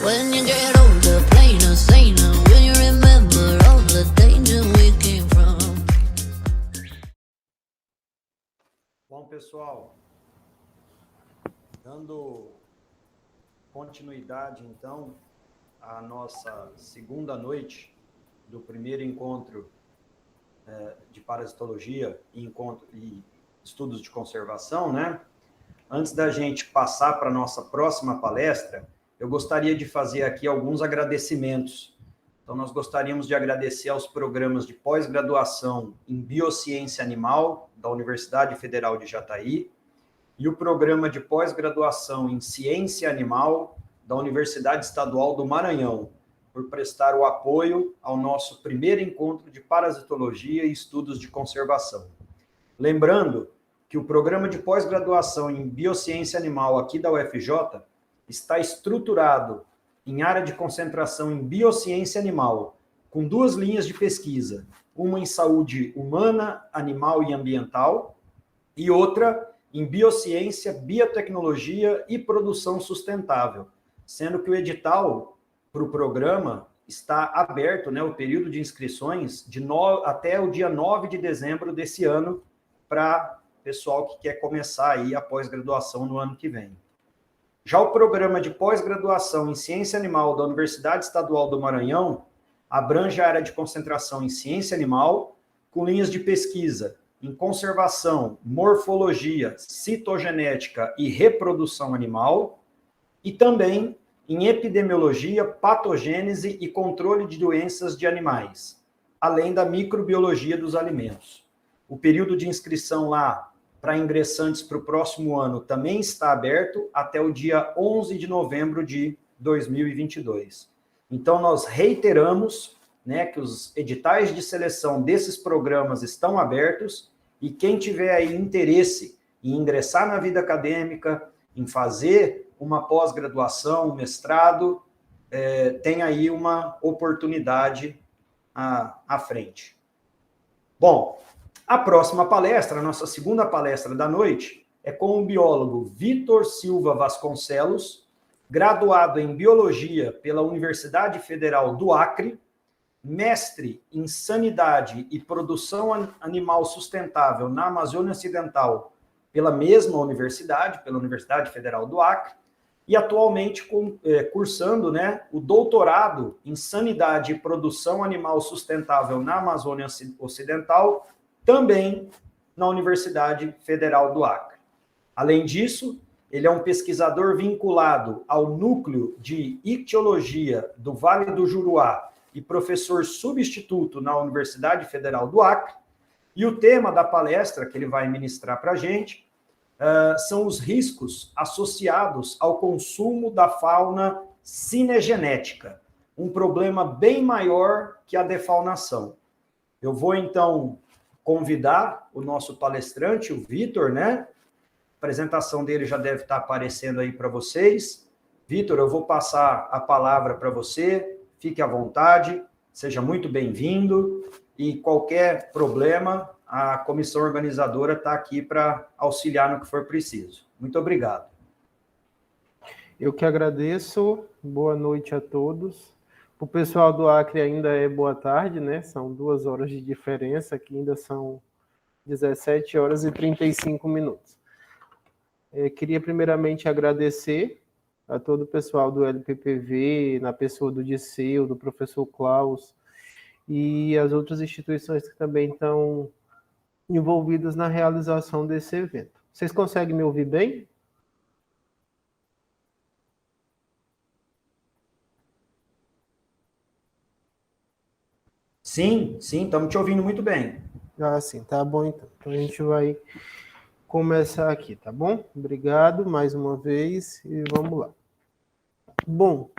When you get older, plainer, saner, will you remember all the danger we came from? Bom, pessoal, dando continuidade, então, à nossa segunda noite do primeiro encontro de parasitologia e estudos de conservação, né? Antes da gente passar para a nossa próxima palestra, eu gostaria de fazer aqui alguns agradecimentos. Então, nós gostaríamos de agradecer aos programas de pós-graduação em Biociência Animal, da Universidade Federal de Jataí, e o programa de pós-graduação em Ciência Animal, da Universidade Estadual do Maranhão, por prestar o apoio ao nosso primeiro encontro de parasitologia e estudos de conservação. Lembrando que o programa de pós-graduação em Biociência Animal aqui da UFJ está estruturado em área de concentração em Biociência Animal, com 2 linhas de pesquisa, uma em saúde humana, animal e ambiental, e outra em Biociência, Biotecnologia e Produção Sustentável, sendo que o edital para o programa está aberto, né, o período de inscrições, até o dia 9 de dezembro desse ano, para pessoal que quer começar aí a pós-graduação no ano que vem. Já o programa de pós-graduação em Ciência Animal da Universidade Estadual do Maranhão abrange a área de concentração em Ciência Animal, com linhas de pesquisa em conservação, morfologia, citogenética e reprodução animal, e também em epidemiologia, patogênese e controle de doenças de animais, além da microbiologia dos alimentos. O período de inscrição lá para ingressantes para o próximo ano também está aberto até o dia 11 de novembro de 2022. Então, nós reiteramos, né, que os editais de seleção desses programas estão abertos e quem tiver aí interesse em ingressar na vida acadêmica, em fazer uma pós-graduação, um mestrado, tem aí uma oportunidade à frente. Bom, a próxima palestra, a nossa segunda palestra da noite, é com o biólogo Vitor Silva Vasconcelos, graduado em Biologia pela Universidade Federal do Acre, mestre em Sanidade e Produção Animal Sustentável na Amazônia Ocidental pela mesma universidade, pela Universidade Federal do Acre, e atualmente cursando, né, o doutorado em Sanidade e Produção Animal Sustentável na Amazônia Ocidental, também na Universidade Federal do Acre. Além disso, ele é um pesquisador vinculado ao Núcleo de Ictiologia do Vale do Juruá e professor substituto na Universidade Federal do Acre. E o tema da palestra que ele vai ministrar para a gente são os riscos associados ao consumo da fauna cinegenética, um problema bem maior que a defaunação. Eu vou, então, convidar o nosso palestrante, o Vitor, né? A apresentação dele já deve estar aparecendo aí para vocês. Vitor, eu vou passar a palavra para você, fique à vontade, seja muito bem-vindo, e qualquer problema, a comissão organizadora está aqui para auxiliar no que for preciso. Muito obrigado. Eu que agradeço, boa noite a todos. Para o pessoal do Acre ainda é boa tarde, né? São 2 horas de diferença, aqui ainda são 17 horas e 35 minutos. Queria primeiramente agradecer a todo o pessoal do LPPV, na pessoa do Diceu, do professor Klaus, e as outras instituições que também estão envolvidas na realização desse evento. Vocês conseguem me ouvir bem? Sim, estamos te ouvindo muito bem. Ah, sim, tá bom então. Então a gente vai começar aqui, tá bom? Obrigado mais uma vez e vamos lá. Bom,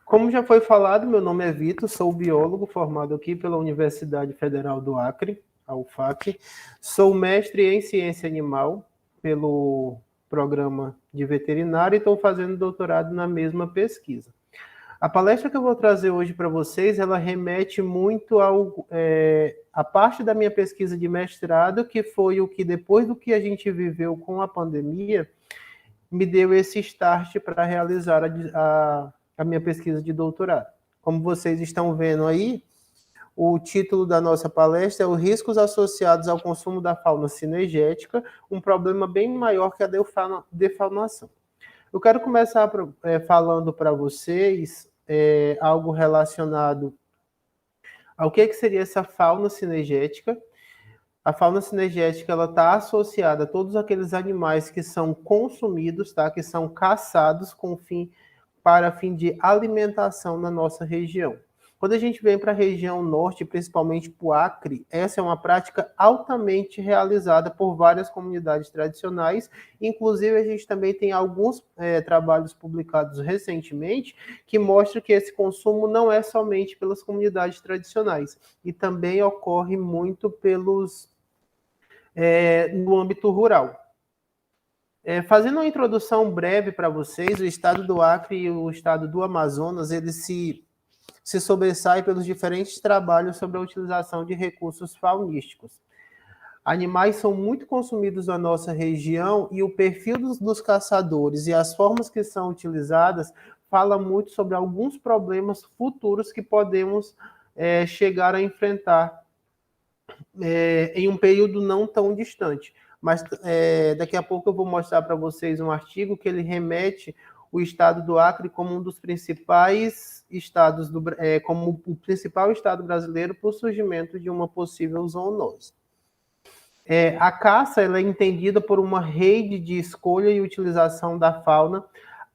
como já foi falado, meu nome é Vitor, sou biólogo formado aqui pela Universidade Federal do Acre, a UFAC. Sou mestre em ciência animal pelo programa de veterinária e estou fazendo doutorado na mesma pesquisa. A palestra que eu vou trazer hoje para vocês, ela remete muito a parte da minha pesquisa de mestrado, que foi o que, depois do que a gente viveu com a pandemia, me deu esse start para realizar a minha pesquisa de doutorado. Como vocês estão vendo aí, o título da nossa palestra é os riscos associados ao consumo da fauna cinegética, um problema bem maior que a defaunação. Eu quero começar falando para vocês algo relacionado ao que seria essa fauna cinegética. A fauna cinegética ela está associada a todos aqueles animais que são consumidos, tá? Que são caçados para fim de alimentação na nossa região. Quando a gente vem para a região norte, principalmente para o Acre, essa é uma prática altamente realizada por várias comunidades tradicionais. Inclusive, a gente também tem alguns trabalhos publicados recentemente que mostram que esse consumo não é somente pelas comunidades tradicionais, e também ocorre muito no âmbito rural. Fazendo uma introdução breve para vocês, o estado do Acre e o estado do Amazonas, eles se sobressai pelos diferentes trabalhos sobre a utilização de recursos faunísticos. Animais são muito consumidos na nossa região e o perfil dos caçadores e as formas que são utilizadas fala muito sobre alguns problemas futuros que podemos chegar a enfrentar em um período não tão distante. Mas daqui a pouco eu vou mostrar para vocês um artigo que ele remete o estado do Acre como um dos principais estados, como o principal estado brasileiro para o surgimento de uma possível zoonose. A caça ela é entendida por uma rede de escolha e utilização da fauna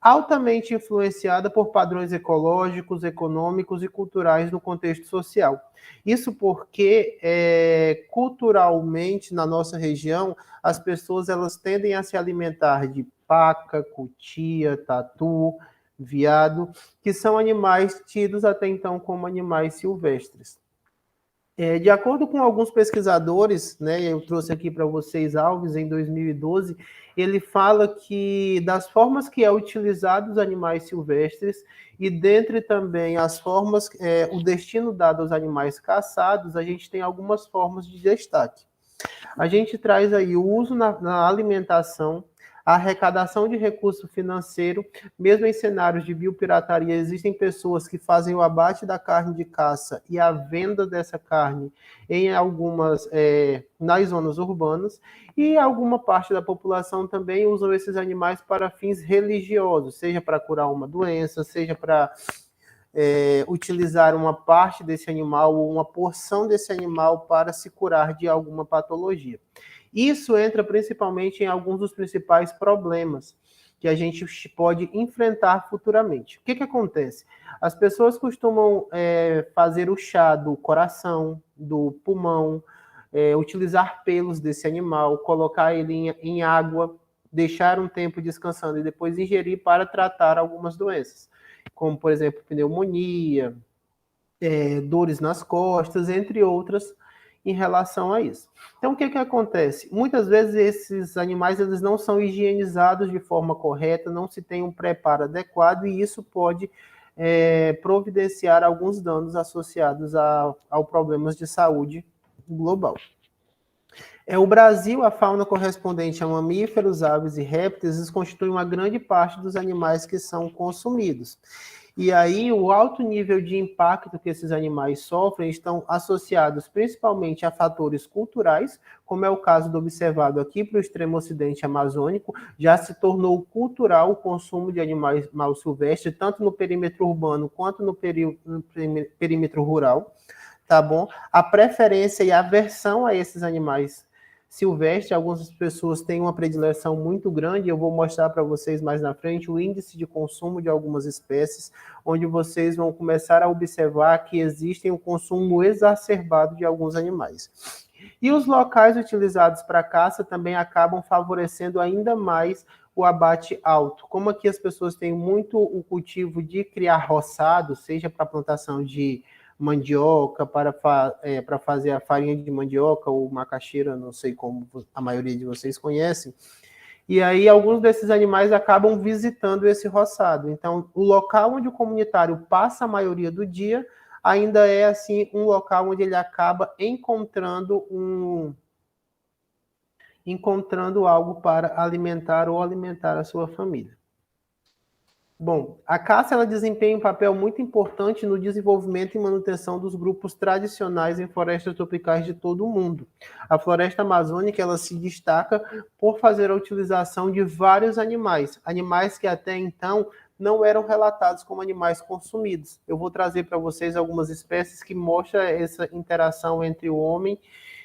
altamente influenciada por padrões ecológicos, econômicos e culturais no contexto social. Isso porque, culturalmente, na nossa região, as pessoas elas tendem a se alimentar de paca, cutia, tatu, veado, que são animais tidos até então como animais silvestres. De acordo com alguns pesquisadores, né, eu trouxe aqui para vocês Alves, em 2012, ele fala que das formas que é utilizado os animais silvestres e dentre também as formas, o destino dado aos animais caçados, a gente tem algumas formas de destaque. A gente traz aí o uso na alimentação, a arrecadação de recurso financeiro, mesmo em cenários de biopirataria, existem pessoas que fazem o abate da carne de caça e a venda dessa carne em algumas, nas zonas urbanas, e alguma parte da população também usam esses animais para fins religiosos, seja para curar uma doença, seja para utilizar uma parte desse animal ou uma porção desse animal para se curar de alguma patologia. Isso entra principalmente em alguns dos principais problemas que a gente pode enfrentar futuramente. O que acontece? As pessoas costumam fazer o chá do coração, do pulmão, utilizar pelos desse animal, colocar ele em água, deixar um tempo descansando e depois ingerir para tratar algumas doenças, como, por exemplo, pneumonia, dores nas costas, entre outras, em relação a isso. Então, o que acontece? Muitas vezes esses animais eles não são higienizados de forma correta, não se tem um preparo adequado e isso pode providenciar alguns danos associados ao problemas de saúde global. O Brasil, a fauna correspondente a mamíferos, aves e répteis constitui uma grande parte dos animais que são consumidos. E aí, o alto nível de impacto que esses animais sofrem estão associados principalmente a fatores culturais, como é o caso do observado aqui para o extremo ocidente amazônico, já se tornou cultural o consumo de animais mal silvestres, tanto no perímetro urbano quanto no perímetro rural, tá bom? A preferência e a aversão a esses animais silvestre, algumas pessoas têm uma predileção muito grande, eu vou mostrar para vocês mais na frente o índice de consumo de algumas espécies, onde vocês vão começar a observar que existem um consumo exacerbado de alguns animais. E os locais utilizados para caça também acabam favorecendo ainda mais o abate alto. Como aqui as pessoas têm muito o cultivo de criar roçado, seja para plantação de mandioca, para fazer a farinha de mandioca ou macaxeira, não sei como a maioria de vocês conhecem. E aí alguns desses animais acabam visitando esse roçado. Então, o local onde o comunitário passa a maioria do dia ainda é assim um local onde ele acaba encontrando algo para alimentar ou alimentar a sua família. Bom, a caça ela desempenha um papel muito importante no desenvolvimento e manutenção dos grupos tradicionais em florestas tropicais de todo o mundo. A floresta amazônica ela se destaca por fazer a utilização de vários animais, animais que até então não eram relatados como animais consumidos. Eu vou trazer para vocês algumas espécies que mostram essa interação entre o homem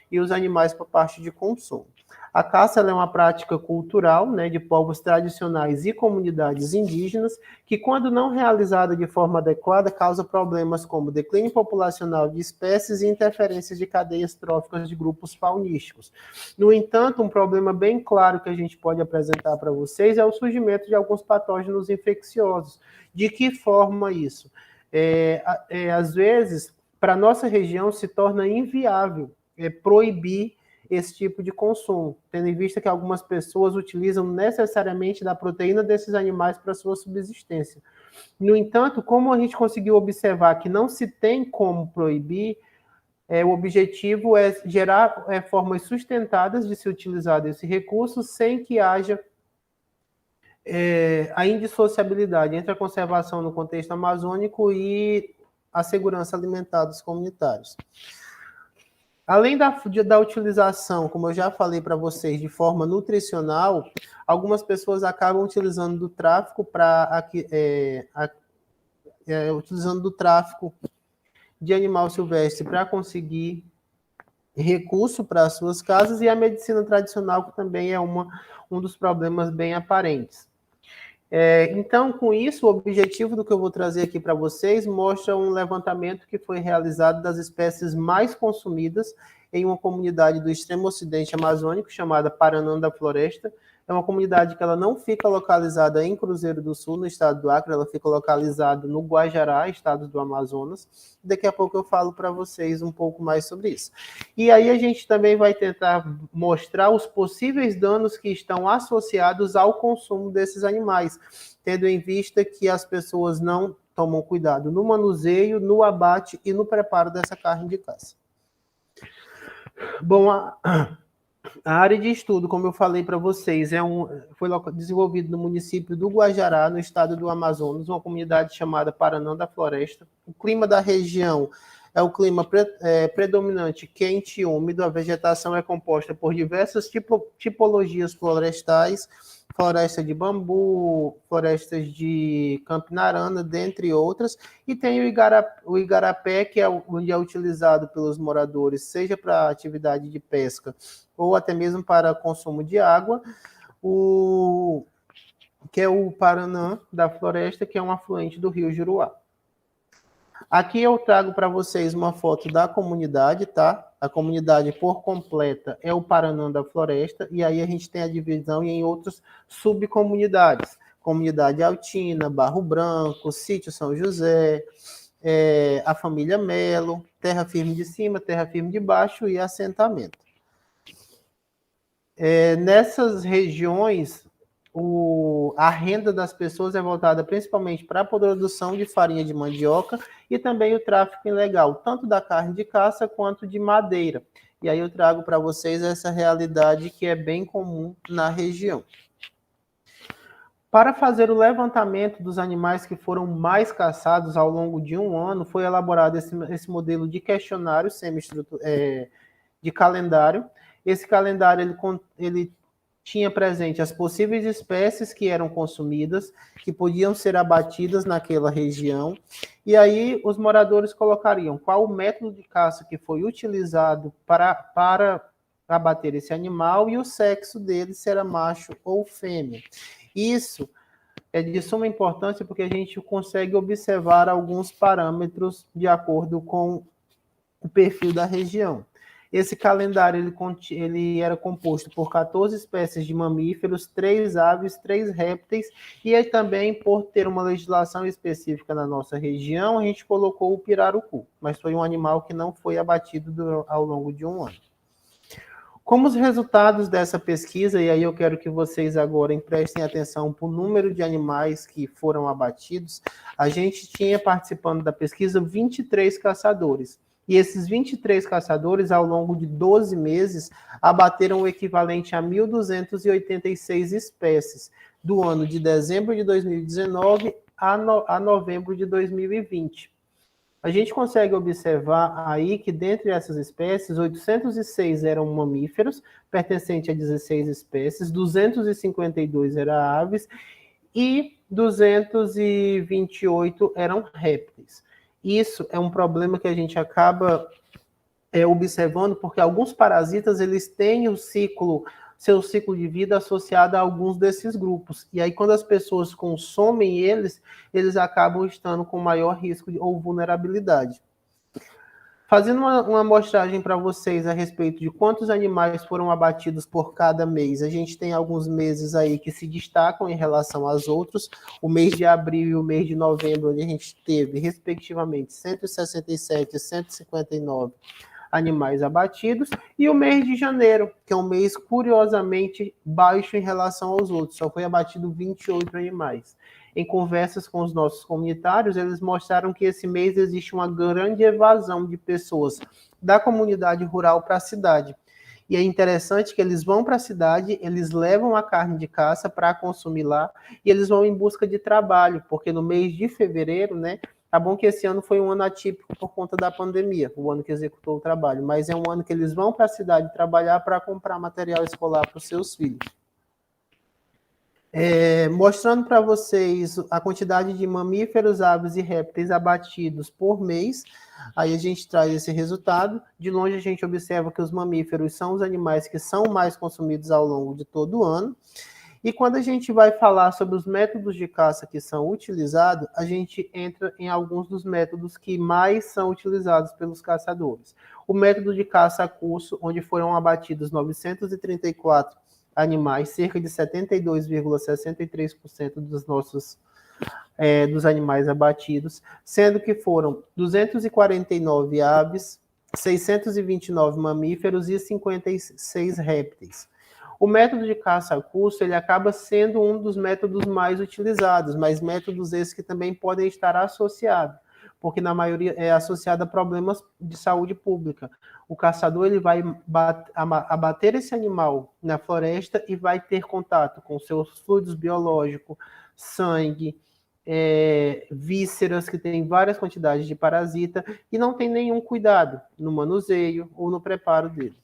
e os animais por parte de consumo. A caça é uma prática cultural, né, de povos tradicionais e comunidades indígenas, que, quando não realizada de forma adequada, causa problemas como declínio populacional de espécies e interferências de cadeias tróficas de grupos faunísticos. No entanto, um problema bem claro que a gente pode apresentar para vocês é o surgimento de alguns patógenos infecciosos. De que forma isso? Às vezes, para a nossa região, se torna inviável proibir esse tipo de consumo, tendo em vista que algumas pessoas utilizam necessariamente da proteína desses animais para sua subsistência. No entanto, como a gente conseguiu observar que não se tem como proibir, o objetivo é gerar formas sustentadas de se utilizar desse recurso sem que haja a indissociabilidade entre a conservação no contexto amazônico e a segurança alimentar dos comunitários. Além da utilização, como eu já falei para vocês, de forma nutricional, algumas pessoas acabam utilizando do tráfico utilizando do tráfico de animal silvestre para conseguir recurso para as suas casas, e a medicina tradicional, que também é um dos problemas bem aparentes. Então, com isso, o objetivo do que eu vou trazer aqui para vocês mostra um levantamento que foi realizado das espécies mais consumidas em uma comunidade do extremo ocidente amazônico, chamada Paranã da Floresta. É uma comunidade que ela não fica localizada em Cruzeiro do Sul, no estado do Acre, ela fica localizada no Guajará, estado do Amazonas. Daqui a pouco eu falo para vocês um pouco mais sobre isso. E aí a gente também vai tentar mostrar os possíveis danos que estão associados ao consumo desses animais, tendo em vista que as pessoas não tomam cuidado no manuseio, no abate e no preparo dessa carne de caça. Bom, a área de estudo, como eu falei para vocês, foi desenvolvido no município do Guajará, no estado do Amazonas, uma comunidade chamada Paranã da Floresta. O clima da região é o clima predominante quente e úmido. A vegetação é composta por diversas tipologias florestais, floresta de bambu, florestas de campinarana, dentre outras, e tem o igarapé, que onde é utilizado pelos moradores, seja para atividade de pesca ou até mesmo para consumo de água, que é o Paranã da Floresta, que é um afluente do rio Juruá. Aqui eu trago para vocês uma foto da comunidade, tá? A comunidade por completa é o Paranã da Floresta, e aí a gente tem a divisão em outras subcomunidades. Comunidade Altina, Barro Branco, Sítio São José, a família Melo, Terra Firme de Cima, Terra Firme de Baixo e assentamento. Nessas regiões, a renda das pessoas é voltada principalmente para a produção de farinha de mandioca e também o tráfico ilegal, tanto da carne de caça quanto de madeira. E aí eu trago para vocês essa realidade que é bem comum na região. Para fazer o levantamento dos animais que foram mais caçados ao longo de um ano, foi elaborado esse modelo de questionário de calendário. Esse calendário ele tinha presente as possíveis espécies que eram consumidas, que podiam ser abatidas naquela região, e aí os moradores colocariam qual o método de caça que foi utilizado para abater esse animal e o sexo dele, se era macho ou fêmea. Isso é de suma importância porque a gente consegue observar alguns parâmetros de acordo com o perfil da região. Esse calendário ele era composto por 14 espécies de mamíferos, 3 aves, 3 répteis, e aí também, por ter uma legislação específica na nossa região, a gente colocou o pirarucu, mas foi um animal que não foi abatido ao longo de um ano. Como os resultados dessa pesquisa, e aí eu quero que vocês agora prestem atenção para o número de animais que foram abatidos, a gente tinha participando da pesquisa 23 caçadores. E esses 23 caçadores, ao longo de 12 meses, abateram o equivalente a 1.286 espécies, do ano de dezembro de 2019 a novembro de 2020. A gente consegue observar aí que, dentre essas espécies, 806 eram mamíferos, pertencentes a 16 espécies, 252 eram aves e 228 eram répteis. Isso é um problema que a gente acaba observando, porque alguns parasitas eles têm seu ciclo de vida associado a alguns desses grupos. E aí, quando as pessoas consomem eles acabam estando com maior risco ou vulnerabilidade. Fazendo uma amostragem para vocês a respeito de quantos animais foram abatidos por cada mês, a gente tem alguns meses aí que se destacam em relação aos outros. O mês de abril e o mês de novembro, onde a gente teve, respectivamente, 167 e 159 animais abatidos, e o mês de janeiro, que é um mês curiosamente baixo em relação aos outros, só foi abatido 28 animais. Em conversas com os nossos comunitários, eles mostraram que esse mês existe uma grande evasão de pessoas da comunidade rural para a cidade. E é interessante que eles vão para a cidade, eles levam a carne de caça para consumir lá, e eles vão em busca de trabalho, porque no mês de fevereiro, né, tá bom que esse ano foi um ano atípico por conta da pandemia, o ano que executou o trabalho, mas é um ano que eles vão para a cidade trabalhar para comprar material escolar para os seus filhos. Mostrando para vocês a quantidade de mamíferos, aves e répteis abatidos por mês, aí a gente traz esse resultado. De longe a gente observa que os mamíferos são os animais que são mais consumidos ao longo de todo o ano. E quando a gente vai falar sobre os métodos de caça que são utilizados, a gente entra em alguns dos métodos que mais são utilizados pelos caçadores. O método de caça a curso, onde foram abatidos 934 animais, cerca de 72,63% dos animais abatidos, sendo que foram 249 aves, 629 mamíferos e 56 répteis. O método de caça a curso, ele acaba sendo um dos métodos mais utilizados, mas métodos esses que também podem estar associados, porque na maioria é associado a problemas de saúde pública. O caçador ele vai abater esse animal na floresta e vai ter contato com seus fluidos biológicos, sangue, vísceras, que tem várias quantidades de parasita, e não tem nenhum cuidado no manuseio ou no preparo dele.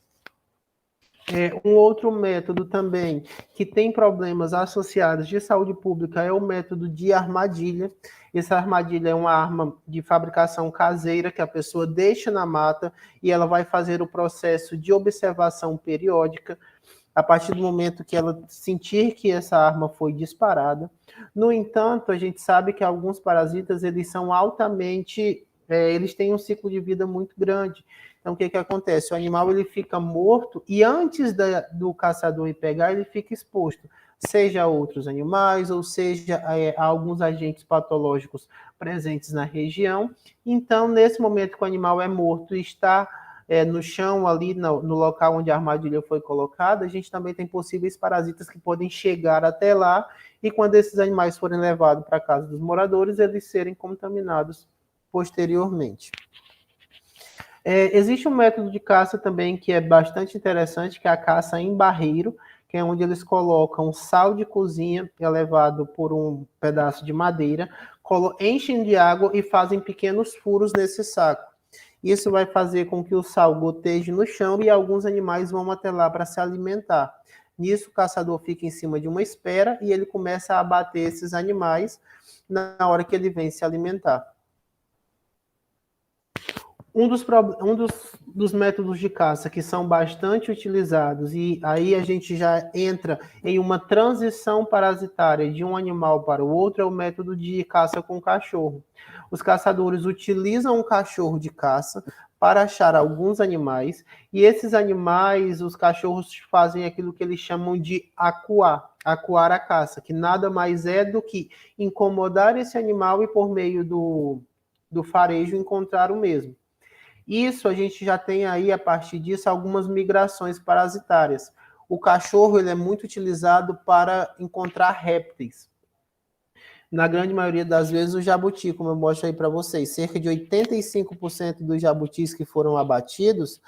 Um outro método também que tem problemas associados de saúde pública é o método de armadilha. Essa armadilha é uma arma de fabricação caseira que a pessoa deixa na mata e ela vai fazer o processo de observação periódica a partir do momento que ela sentir que essa arma foi disparada. No entanto, a gente sabe que alguns parasitas eles são altamente... eles têm um ciclo de vida muito grande. Então, o que acontece? O animal ele fica morto e antes do caçador ir pegar, ele fica exposto, seja a outros animais ou seja a alguns agentes patológicos presentes na região. Então, nesse momento que o animal é morto e está no chão ali, no local onde a armadilha foi colocada, a gente também tem possíveis parasitas que podem chegar até lá e quando esses animais forem levados para a casa dos moradores, eles serem contaminados posteriormente. Existe um método de caça também que é bastante interessante, que é a caça em barreiro, que é onde eles colocam sal de cozinha elevado por um pedaço de madeira, enchem de água e fazem pequenos furos nesse saco. Isso vai fazer com que o sal goteje no chão e alguns animais vão até lá para se alimentar. Nisso, o caçador fica em cima de uma espera e ele começa a abater esses animais na hora que ele vem se alimentar. Um dos métodos de caça que são bastante utilizados, e aí a gente já entra em uma transição parasitária de um animal para o outro, é o método de caça com cachorro. Os caçadores utilizam um cachorro de caça para achar alguns animais, e esses animais, os cachorros fazem aquilo que eles chamam de acuar a caça, que nada mais é do que incomodar esse animal e por meio do farejo encontrar o mesmo. Isso a gente já tem aí, a partir disso, algumas migrações parasitárias. O cachorro ele é muito utilizado para encontrar répteis. Na grande maioria das vezes, o jabuti, como eu mostro aí para vocês, cerca de 85% dos jabutis que foram abatidos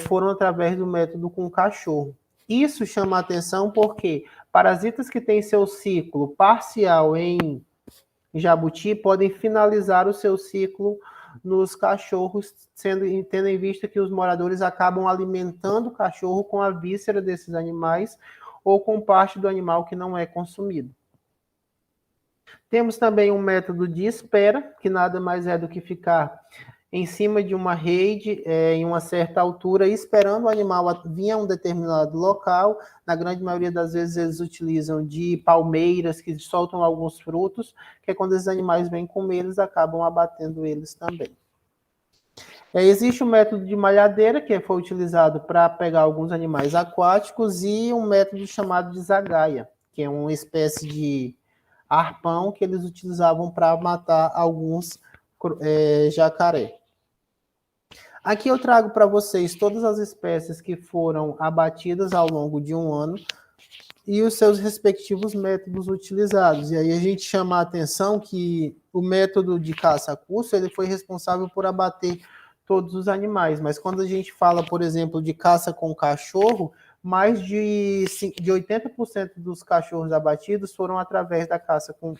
foram através do método com cachorro. Isso chama a atenção porque parasitas que têm seu ciclo parcial em jabuti podem finalizar o seu ciclo nos cachorros, tendo em vista que os moradores acabam alimentando o cachorro com a víscera desses animais ou com parte do animal que não é consumido. Temos também um método de espera, que nada mais é do que ficar em cima de uma rede, em uma certa altura, esperando o animal vir a um determinado local. Na grande maioria das vezes eles utilizam de palmeiras que soltam alguns frutos, que é quando esses animais vêm comer, eles acabam abatendo eles também. Existe o método de malhadeira, que foi utilizado para pegar alguns animais aquáticos, e um método chamado de zagaia, que é uma espécie de arpão que eles utilizavam para matar alguns jacaré. Aqui eu trago para vocês todas as espécies que foram abatidas ao longo de um ano e os seus respectivos métodos utilizados. E aí a gente chama a atenção que o método de caça a curso, ele foi responsável por abater todos os animais, mas quando a gente fala, por exemplo, de caça com cachorro, mais de 80% dos cachorros abatidos foram através da caça com...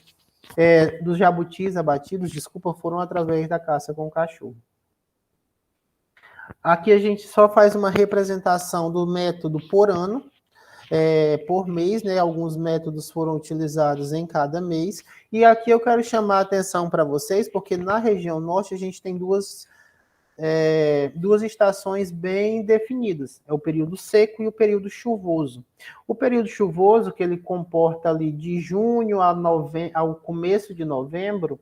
dos jabutis abatidos, foram através da caça com cachorro. Aqui a gente só faz uma representação do método por ano, por mês, né? Alguns métodos foram utilizados em cada mês. E aqui eu quero chamar a atenção para vocês, porque na região norte a gente tem duas estações bem definidas. É o período seco e o período chuvoso. O período chuvoso, que ele comporta ali de junho ao começo de novembro,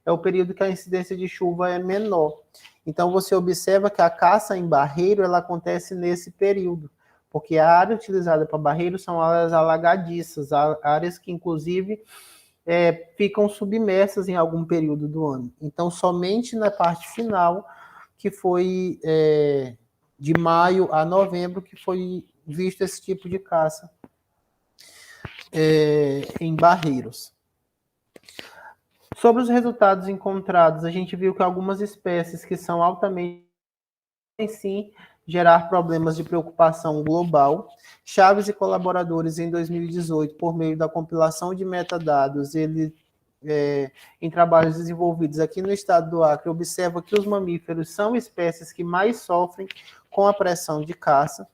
é o período que a incidência de chuva é menor. Então, você observa que a caça em barreiro, ela acontece nesse período, porque a área utilizada para barreiro são áreas alagadiças, áreas que, inclusive, ficam submersas em algum período do ano. Então, somente na parte final, que foi de maio a novembro, que foi visto esse tipo de caça em barreiros. Sobre os resultados encontrados, a gente viu que algumas espécies que são altamente, sim, gerar problemas de preocupação global. Chaves e colaboradores, em 2018, por meio da compilação de metadados, em trabalhos desenvolvidos aqui no estado do Acre, observa que os mamíferos são espécies que mais sofrem com a pressão de caça.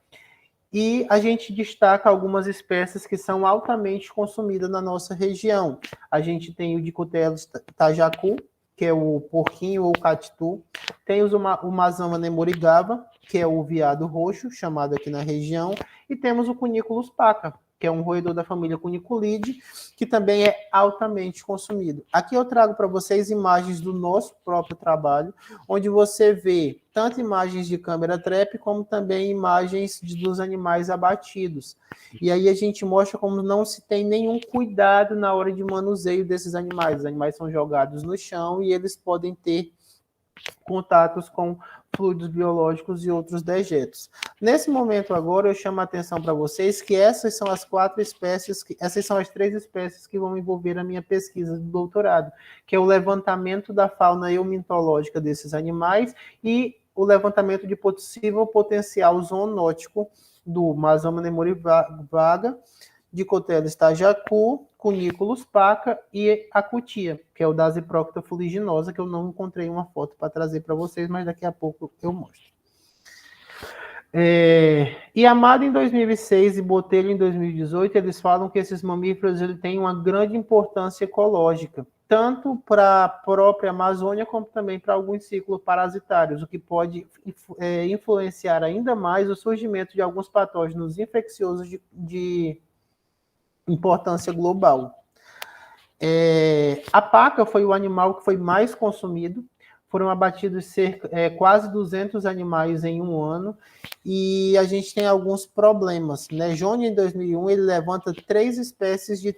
E a gente destaca algumas espécies que são altamente consumidas na nossa região. A gente tem o Dicoteles tajacu, que é o porquinho ou catitu. Tem o Mazama nemorigava, que é o veado roxo, chamado aqui na região. E temos o Cuniculus paca, que é um roedor da família Cuniculidae, que também é altamente consumido. Aqui eu trago para vocês imagens do nosso próprio trabalho, onde você vê tanto imagens de câmera trap, como também imagens dos animais abatidos. E aí a gente mostra como não se tem nenhum cuidado na hora de manuseio desses animais. Os animais são jogados no chão e eles podem ter contatos com fluidos biológicos e outros dejetos. Nesse momento agora, eu chamo a atenção para vocês que essas são as três espécies que vão envolver a minha pesquisa do doutorado, que é o levantamento da fauna eumintológica desses animais e o levantamento de possível potencial zoonótico do Mazama nemorigava, Dicoteles tajacu, Cuniculus paca e a cutia, que é o Dasyprocta fuliginosa, que eu não encontrei uma foto para trazer para vocês, mas daqui a pouco eu mostro. Yamada em 2006 e Botelho em 2018, eles falam que esses mamíferos têm uma grande importância ecológica, tanto para a própria Amazônia, como também para alguns ciclos parasitários, o que pode influenciar ainda mais o surgimento de alguns patógenos infecciosos de importância global. A paca foi o animal que foi mais consumido, foram abatidos quase 200 animais em um ano, e a gente tem alguns problemas, né? Johnny, em 2001, ele levanta 3 espécies de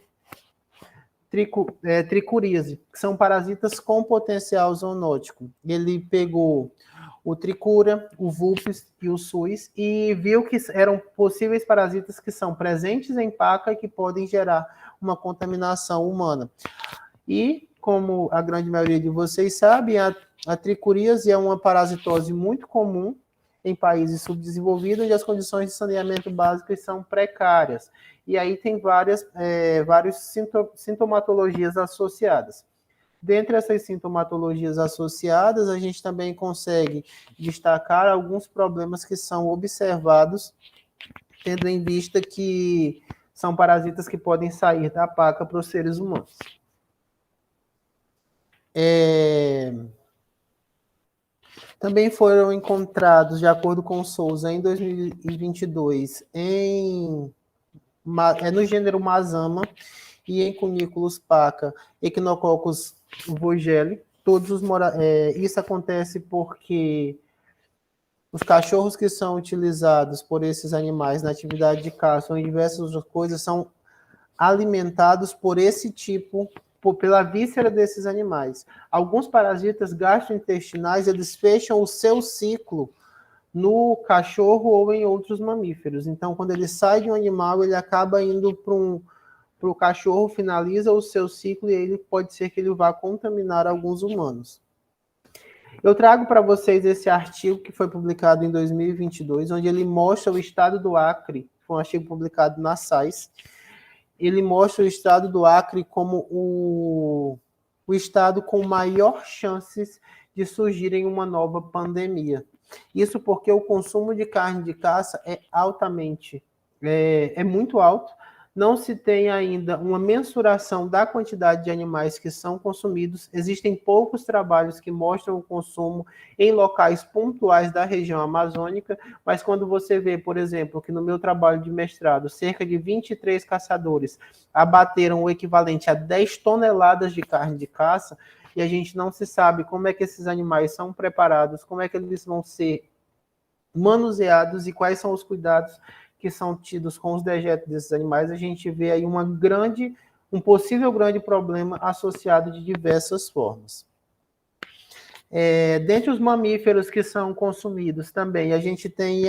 tricuríase, que são parasitas com potencial zoonótico. Ele pegou o tricura, o vulpes e o suis, e viu que eram possíveis parasitas que são presentes em paca e que podem gerar uma contaminação humana. E, como a grande maioria de vocês sabe, a tricuríase é uma parasitose muito comum em países subdesenvolvidos, onde as condições de saneamento básicas são precárias. E aí tem várias sintomatologias associadas. Dentre essas sintomatologias associadas, a gente também consegue destacar alguns problemas que são observados, tendo em vista que são parasitas que podem sair da paca para os seres humanos. Também foram encontrados, de acordo com o Souza, em 2022, no gênero Mazama e em Cuniculus paca, Echinococcus vogeli. Isso acontece porque os cachorros que são utilizados por esses animais na atividade de caça ou em diversas outras coisas são alimentados por esse tipo, pela víscera desses animais. Alguns parasitas gastrointestinais, eles fecham o seu ciclo no cachorro ou em outros mamíferos. Então, quando ele sai de um animal, ele acaba indo para o cachorro, finaliza o seu ciclo e ele pode ser que ele vá contaminar alguns humanos. Eu trago para vocês esse artigo que foi publicado em 2022, onde ele mostra o estado do Acre, foi um artigo publicado na SAIS. Ele mostra o estado do Acre como o estado com maior chances de surgirem uma nova pandemia. Isso porque o consumo de carne de caça é muito alto. Não se tem ainda uma mensuração da quantidade de animais que são consumidos. Existem poucos trabalhos que mostram o consumo em locais pontuais da região amazônica, mas quando você vê, por exemplo, que no meu trabalho de mestrado, cerca de 23 caçadores abateram o equivalente a 10 toneladas de carne de caça, e a gente não se sabe como é que esses animais são preparados, como é que eles vão ser manuseados e quais são os cuidados que são tidos com os dejetos desses animais, a gente vê aí um possível grande problema associado de diversas formas. Dentre os mamíferos que são consumidos também, a gente tem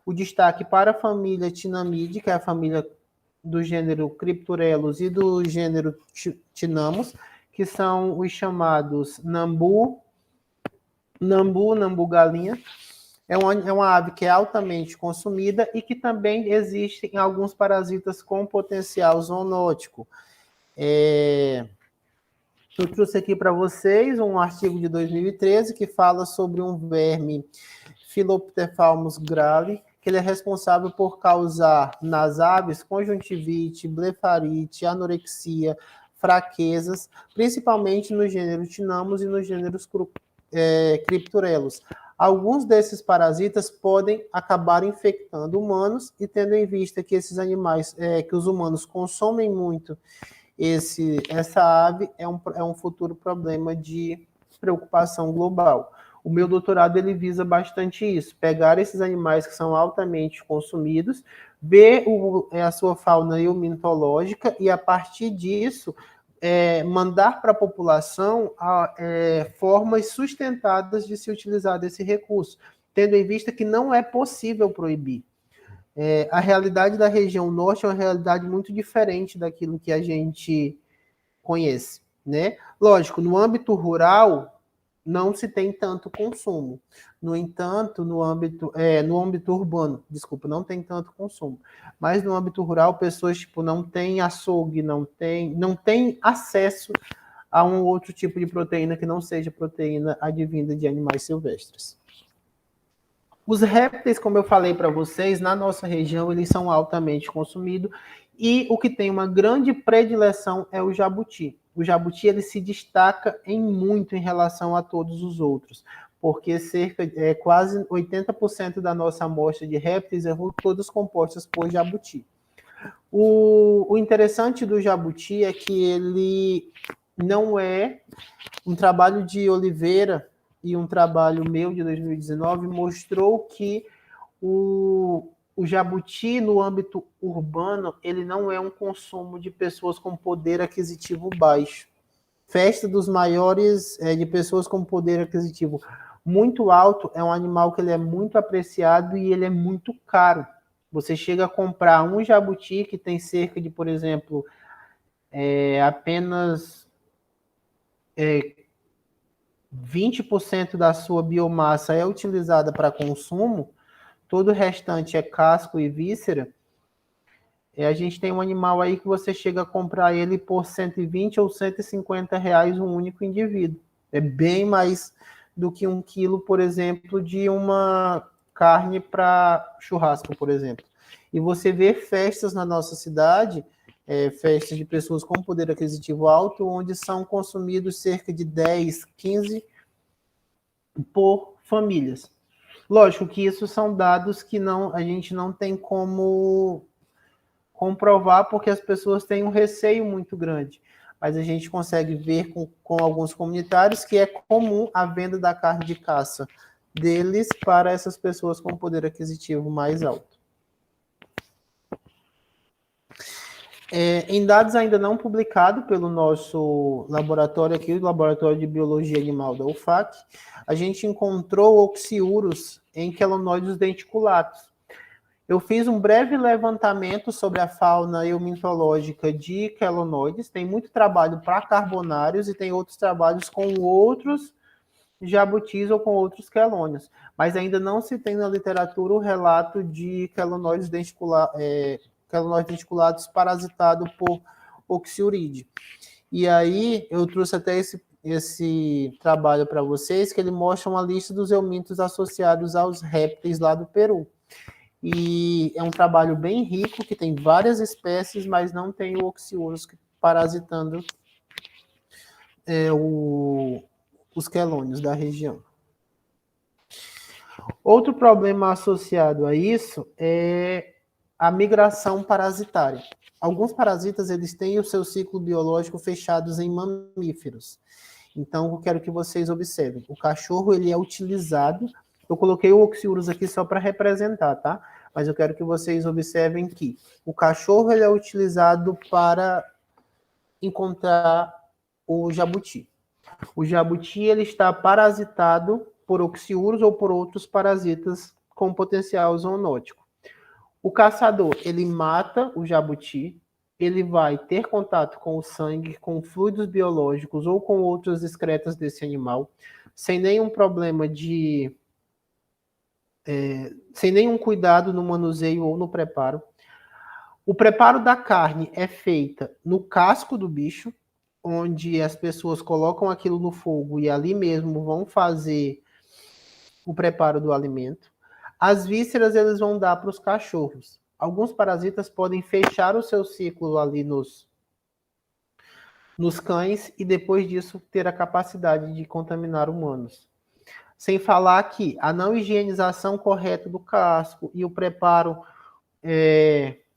o destaque para a família Tinamide, que é a família do gênero Crypturellus e do gênero Tinamos, que são os chamados nambu galinha. É uma ave que é altamente consumida e que também existem alguns parasitas com potencial zoonótico. Eu trouxe aqui para vocês um artigo de 2013 que fala sobre um verme Philoptephалmus grave, que ele é responsável por causar nas aves conjuntivite, blefarite, anorexia, fraquezas, principalmente no gênero Tinamos e nos gêneros Crypturellus. Alguns desses parasitas podem acabar infectando humanos e tendo em vista que esses animais, que os humanos consomem muito essa ave, é um futuro problema de preocupação global. O meu doutorado ele visa bastante isso, pegar esses animais que são altamente consumidos, ver a sua fauna euminetológica e, a partir disso, mandar para a população formas sustentadas de se utilizar desse recurso, tendo em vista que não é possível proibir. A realidade da região norte é uma realidade muito diferente daquilo que a gente conhece, né? Lógico, no âmbito rural não se tem tanto consumo. No entanto, no âmbito urbano, não tem tanto consumo. Mas no âmbito rural, pessoas não têm açougue, não têm acesso a um outro tipo de proteína que não seja proteína advinda de animais silvestres. Os répteis, como eu falei para vocês, na nossa região, eles são altamente consumidos e o que tem uma grande predileção é o jabuti. O jabuti ele se destaca muito em relação a todos os outros, porque quase 80% da nossa amostra de répteis é todas compostas por jabuti. O interessante do jabuti é que ele não é um trabalho de Oliveira e um trabalho meu de 2019 mostrou que o jabuti no âmbito urbano ele não é um consumo de pessoas com poder aquisitivo baixo. Festa dos maiores de pessoas com poder aquisitivo muito alto é um animal que ele é muito apreciado e ele é muito caro. Você chega a comprar um jabuti que tem cerca de, por exemplo, apenas 20% da sua biomassa é utilizada para consumo, todo o restante é casco e víscera, a gente tem um animal aí que você chega a comprar ele por 120 ou 150 reais um único indivíduo. É bem mais do que 1 quilo, por exemplo, de uma carne para churrasco, por exemplo. E você vê festas na nossa cidade, festas de pessoas com poder aquisitivo alto, onde são consumidos cerca de 10, 15 por famílias. Lógico que isso são dados que a gente não tem como comprovar, porque as pessoas têm um receio muito grande. Mas a gente consegue ver com alguns comunitários que é comum a venda da carne de caça deles para essas pessoas com poder aquisitivo mais alto. Em dados ainda não publicados pelo nosso laboratório aqui, o Laboratório de Biologia Animal da UFAC, a gente encontrou oxiúros em quelonoides denticulatos. Eu fiz um breve levantamento sobre a fauna euminfológica de quelonoides, tem muito trabalho para carbonários e tem outros trabalhos com outros jabutis ou com outros quelônios, mas ainda não se tem na literatura o relato de quelonoides denticulados parasitados por oxiuride. E aí eu trouxe até esse trabalho para vocês, que ele mostra uma lista dos eumintos associados aos répteis lá do Peru. E é um trabalho bem rico, que tem várias espécies, mas não tem o oxiurus parasitando os quelônios da região. Outro problema associado a isso é a migração parasitária. Alguns parasitas, eles têm o seu ciclo biológico fechados em mamíferos. Então, eu quero que vocês observem. O cachorro, ele é utilizado. Eu coloquei o oxiurus aqui só para representar, tá? Mas eu quero que vocês observem que o cachorro, ele é utilizado para encontrar o jabuti. O jabuti, ele está parasitado por oxiurus ou por outros parasitas com potencial zoonótico. O caçador, ele mata o jabuti, ele vai ter contato com o sangue, com fluidos biológicos ou com outras excretas desse animal, sem nenhum problema sem nenhum cuidado no manuseio ou no preparo. O preparo da carne é feita no casco do bicho, onde as pessoas colocam aquilo no fogo e ali mesmo vão fazer o preparo do alimento. As vísceras eles vão dar para os cachorros. Alguns parasitas podem fechar o seu ciclo ali nos cães e depois disso ter a capacidade de contaminar humanos. Sem falar que a não higienização correta do casco e o preparo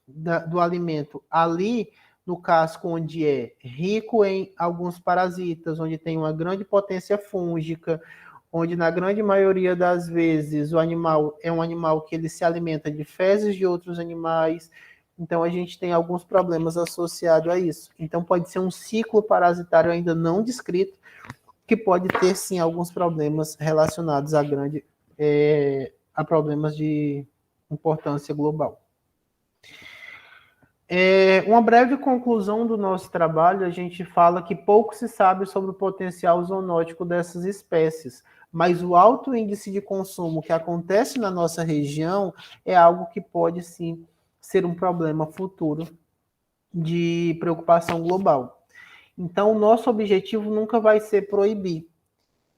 do alimento ali no casco, onde é rico em alguns parasitas, onde tem uma grande potência fúngica, onde na grande maioria das vezes o animal é um animal que ele se alimenta de fezes de outros animais, então a gente tem alguns problemas associados a isso. Então pode ser um ciclo parasitário ainda não descrito, que pode ter sim alguns problemas relacionados a problemas de importância global. Uma breve conclusão do nosso trabalho, a gente fala que pouco se sabe sobre o potencial zoonótico dessas espécies, mas o alto índice de consumo que acontece na nossa região é algo que pode sim ser um problema futuro de preocupação global. Então, o nosso objetivo nunca vai ser proibir.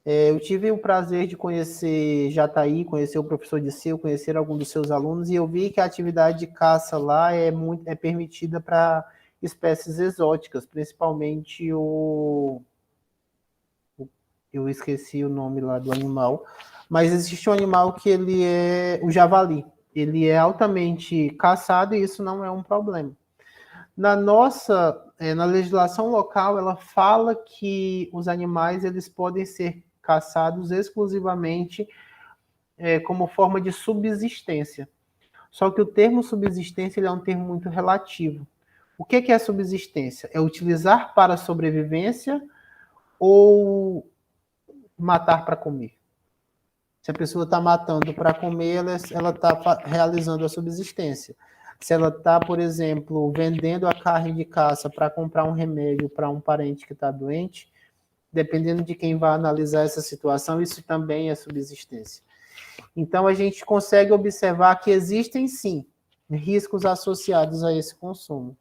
Eu tive o prazer de conhecer Jataí, conhecer o professor Disseu, conhecer alguns dos seus alunos, e eu vi que a atividade de caça lá é permitida para espécies exóticas, principalmente eu esqueci o nome lá do animal, mas existe um animal que ele é o javali. Ele é altamente caçado e isso não é um problema. Na legislação local, ela fala que os animais eles podem ser caçados exclusivamente como forma de subsistência. Só que o termo subsistência ele é um termo muito relativo. O que é subsistência? É utilizar para sobrevivência ou matar para comer? Se a pessoa está matando para comer, ela está realizando a subsistência. Se ela está, por exemplo, vendendo a carne de caça para comprar um remédio para um parente que está doente, dependendo de quem vai analisar essa situação, isso também é subsistência. Então, a gente consegue observar que existem, sim, riscos associados a esse consumo.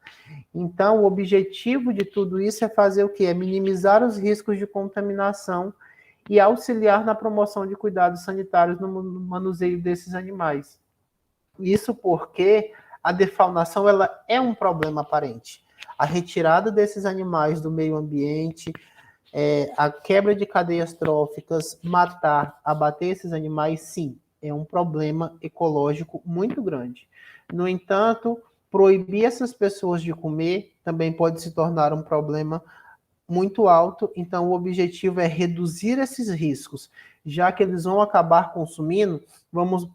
Então, o objetivo de tudo isso é fazer o quê? É minimizar os riscos de contaminação e auxiliar na promoção de cuidados sanitários no manuseio desses animais. Isso porque a defaunação ela é um problema aparente. A retirada desses animais do meio ambiente, a quebra de cadeias tróficas, matar, abater esses animais, sim, é um problema ecológico muito grande. No entanto, proibir essas pessoas de comer também pode se tornar um problema muito alto, então o objetivo é reduzir esses riscos. Já que eles vão acabar consumindo, vamos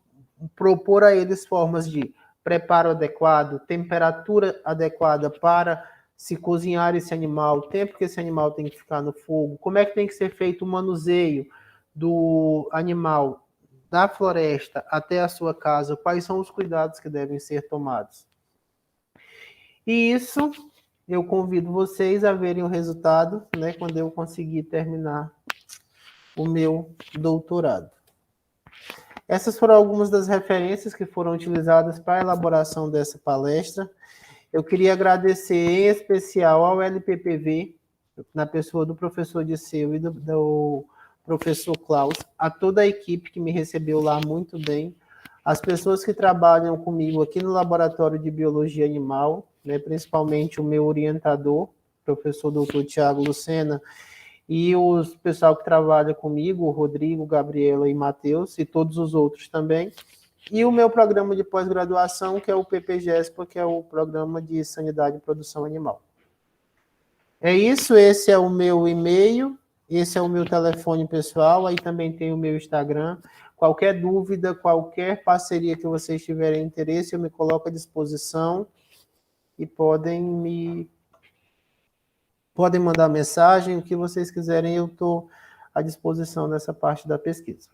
propor a eles formas de preparo adequado, temperatura adequada para se cozinhar esse animal, o tempo que esse animal tem que ficar no fogo, como é que tem que ser feito o manuseio do animal da floresta até a sua casa, quais são os cuidados que devem ser tomados. E isso eu convido vocês a verem o resultado, né, quando eu conseguir terminar o meu doutorado. Essas foram algumas das referências que foram utilizadas para a elaboração dessa palestra. Eu queria agradecer em especial ao LPPV, na pessoa do professor Disseu e do professor Klaus, a toda a equipe que me recebeu lá muito bem, as pessoas que trabalham comigo aqui no Laboratório de Biologia Animal, né, principalmente o meu orientador, professor Dr. Tiago Lucena, e o pessoal que trabalha comigo, o Rodrigo, Gabriela e Matheus, e todos os outros também, e o meu programa de pós-graduação, que é o PPGESPA, que é o Programa de Sanidade e Produção Animal. É isso, esse é o meu e-mail, esse é o meu telefone pessoal, aí também tem o meu Instagram. Qualquer dúvida, qualquer parceria que vocês tiverem interesse, eu me coloco à disposição e podem mandar mensagem, o que vocês quiserem, eu estou à disposição nessa parte da pesquisa.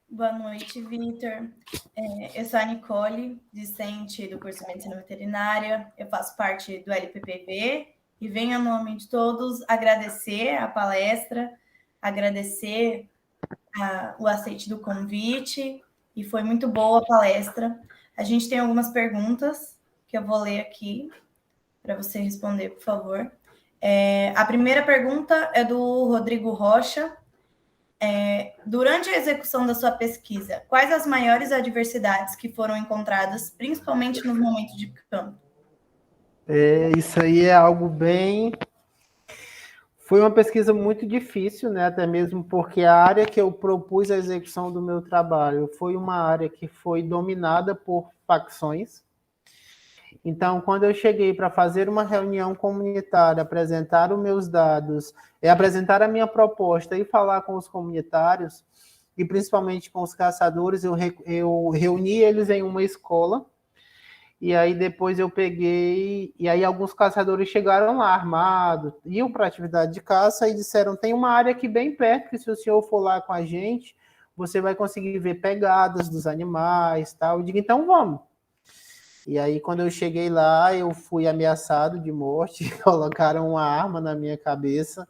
Boa noite, Vitor. Eu sou a Nicole, discente do curso de Medicina Veterinária. Eu faço parte do LPPV e venho, em nome de todos, agradecer a palestra, agradecer o aceite do convite, e foi muito boa a palestra. A gente tem algumas perguntas que eu vou ler aqui para você responder, por favor. A primeira pergunta é do Rodrigo Rocha. Durante a execução da sua pesquisa, quais as maiores adversidades que foram encontradas, principalmente nos momentos de campo? Isso aí é algo bem... Foi uma pesquisa muito difícil, né? Até mesmo porque a área que eu propus a execução do meu trabalho foi uma área que foi dominada por facções. Então, quando eu cheguei para fazer uma reunião comunitária, apresentar os meus dados, apresentar a minha proposta e falar com os comunitários, e principalmente com os caçadores, eu reuni eles em uma escola, e aí depois eu peguei, e aí alguns caçadores chegaram lá armados, iam para a atividade de caça e disseram, tem uma área aqui bem perto, que se o senhor for lá com a gente, você vai conseguir ver pegadas dos animais, tal. Eu digo, então vamos. E aí, quando eu cheguei lá, eu fui ameaçado de morte, colocaram uma arma na minha cabeça.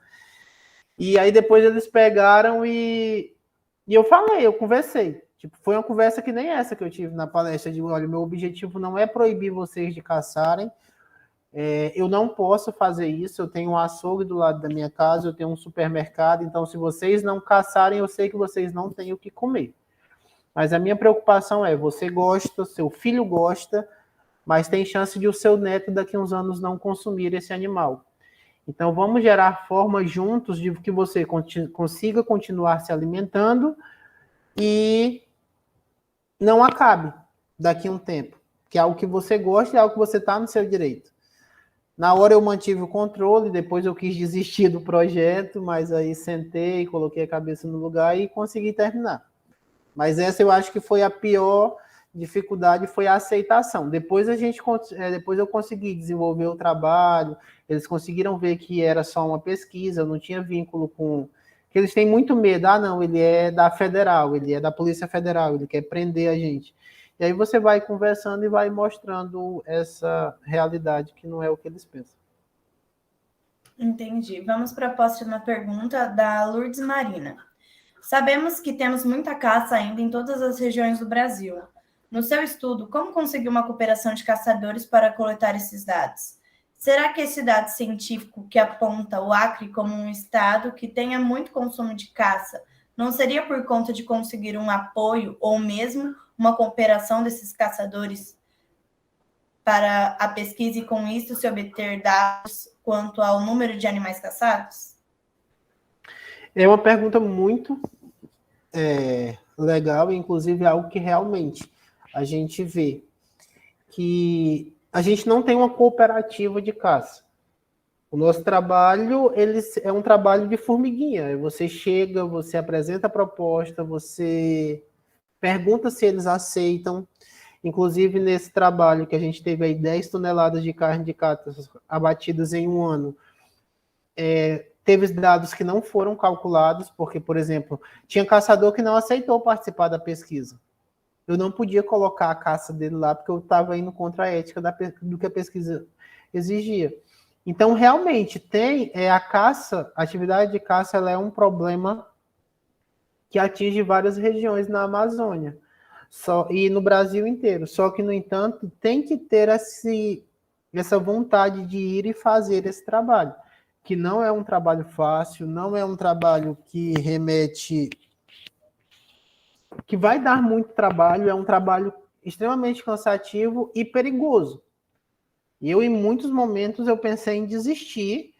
E aí, depois eles pegaram e eu falei, eu conversei. Tipo, foi uma conversa que nem essa que eu tive na palestra, de, olha, meu objetivo não é proibir vocês de caçarem, eu não posso fazer isso, eu tenho um açougue do lado da minha casa, eu tenho um supermercado, então se vocês não caçarem, eu sei que vocês não têm o que comer. Mas a minha preocupação é, você gosta, seu filho gosta, mas tem chance de o seu neto daqui a uns anos não consumir esse animal. Então, vamos gerar formas juntos de que você consiga continuar se alimentando e não acabe daqui a um tempo. Que é algo que você gosta e é algo que você está no seu direito. Na hora eu mantive o controle, depois eu quis desistir do projeto, mas aí sentei, coloquei a cabeça no lugar e consegui terminar. Mas essa eu acho que foi a pior dificuldade, foi a aceitação. Depois eu consegui desenvolver o trabalho, eles conseguiram ver que era só uma pesquisa, eu não tinha vínculo com... que eles têm muito medo, não, ele é da Federal, ele é da Polícia Federal, ele quer prender a gente. E aí você vai conversando e vai mostrando essa realidade que não é o que eles pensam. Entendi. Vamos para a próxima pergunta da Lourdes Marina. Sabemos que temos muita caça ainda em todas as regiões do Brasil. No seu estudo, como conseguir uma cooperação de caçadores para coletar esses dados? Será que esse dado científico que aponta o Acre como um estado que tenha muito consumo de caça não seria por conta de conseguir um apoio ou mesmo uma cooperação desses caçadores para a pesquisa e com isso se obter dados quanto ao número de animais caçados? É uma pergunta muito legal, inclusive algo que realmente a gente vê que a gente não tem uma cooperativa de caça. O nosso trabalho é um trabalho de formiguinha. Você chega, você apresenta a proposta, você pergunta se eles aceitam. Inclusive, nesse trabalho que a gente teve aí 10 toneladas de carne de caça abatidas em um ano, teve dados que não foram calculados, porque, por exemplo, tinha caçador que não aceitou participar da pesquisa. Eu não podia colocar a caça dele lá, porque eu estava indo contra a ética do que a pesquisa exigia. Então, realmente, a caça, a atividade de caça, ela é um problema que atinge várias regiões na Amazônia e no Brasil inteiro. Só que, no entanto, tem que ter essa vontade de ir e fazer esse trabalho, que não é um trabalho fácil, não é um trabalho que que vai dar muito trabalho, é um trabalho extremamente cansativo e perigoso. E em muitos momentos, eu pensei em desistir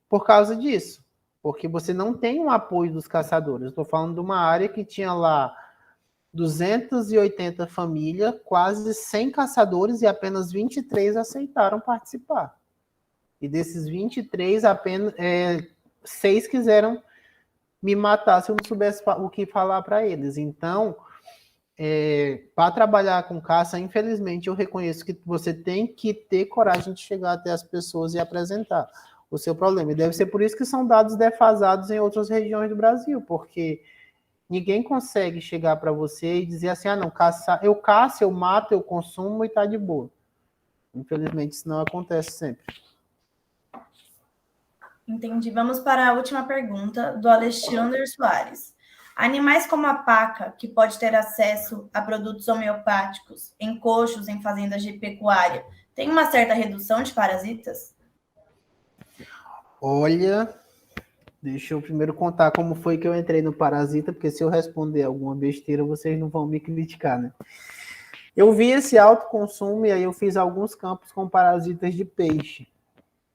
por causa disso, porque você não tem um apoio dos caçadores. Estou falando de uma área que tinha lá 280 famílias, quase 100 caçadores e apenas 23 aceitaram participar. E desses 23, apenas 6 quiseram me matar se eu não soubesse o que falar para eles. Então, para trabalhar com caça, infelizmente, eu reconheço que você tem que ter coragem de chegar até as pessoas e apresentar o seu problema. E deve ser por isso que são dados defasados em outras regiões do Brasil, porque ninguém consegue chegar para você e dizer assim, não, eu caço, eu mato, eu consumo e tá de boa. Infelizmente, isso não acontece sempre. Entendi. Vamos para a última pergunta do Alexandre Soares. Animais como a paca, que pode ter acesso a produtos homeopáticos em coxos em fazendas de pecuária, tem uma certa redução de parasitas? Olha, deixa eu primeiro contar como foi que eu entrei no parasita, porque se eu responder alguma besteira, vocês não vão me criticar, né? Eu vi esse alto consumo e aí eu fiz alguns campos com parasitas de peixe.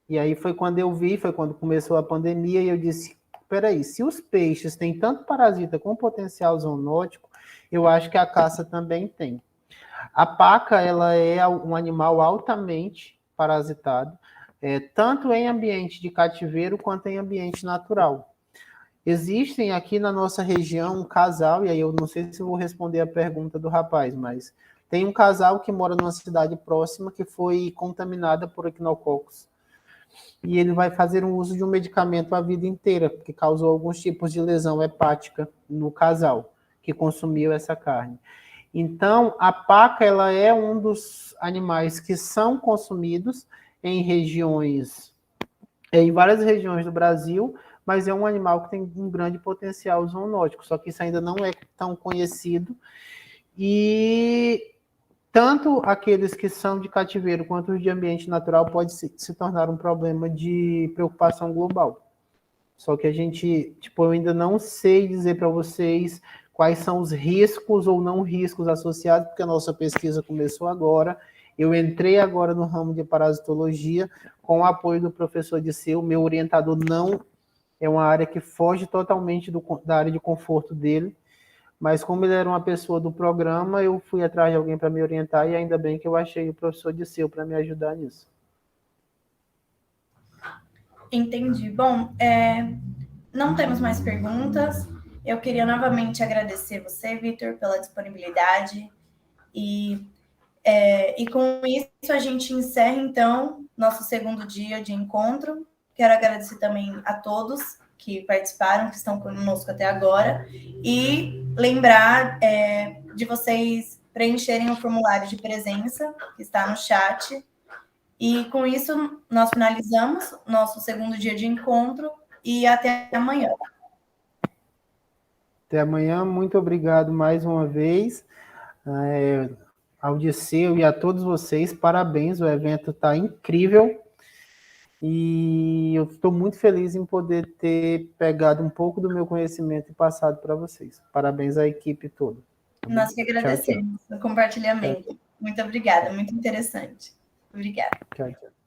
E aí foi quando começou a pandemia, e eu disse, peraí, se os peixes têm tanto parasita com potencial zoonótico, eu acho que a caça também tem. A paca, ela é um animal altamente parasitado, tanto em ambiente de cativeiro quanto em ambiente natural. Existem aqui na nossa região um casal, e aí eu não sei se eu vou responder a pergunta do rapaz, mas tem um casal que mora numa cidade próxima que foi contaminada por equinococos. E ele vai fazer um uso de um medicamento a vida inteira, que causou alguns tipos de lesão hepática no casal que consumiu essa carne. Então, a paca, ela é um dos animais que são consumidos em várias regiões do Brasil, mas é um animal que tem um grande potencial zoonótico, só que isso ainda não é tão conhecido. E tanto aqueles que são de cativeiro quanto os de ambiente natural pode se tornar um problema de preocupação global. Só que eu ainda não sei dizer para vocês quais são os riscos ou não riscos associados, porque a nossa pesquisa começou agora. Eu entrei agora no ramo de parasitologia com o apoio do professor Disseu. Meu orientador não é uma área que foge totalmente da área de conforto dele. Mas como ele era uma pessoa do programa, eu fui atrás de alguém para me orientar e ainda bem que eu achei o professor Disseu para me ajudar nisso. Entendi. Bom, não temos mais perguntas. Eu queria novamente agradecer você, Vitor, pela disponibilidade. E com isso a gente encerra, então, nosso segundo dia de encontro. Quero agradecer também a todos que participaram, que estão conosco até agora, e lembrar de vocês preencherem o formulário de presença que está no chat. E com isso, nós finalizamos nosso segundo dia de encontro e até amanhã. Até amanhã, muito obrigado mais uma vez. ao Disseu e a todos vocês. Parabéns, o evento está incrível. E eu estou muito feliz em poder ter pegado um pouco do meu conhecimento e passado para vocês. Parabéns à equipe toda. Nós que agradecemos o compartilhamento. Muito obrigada, muito interessante. Obrigada. Tchau, tchau.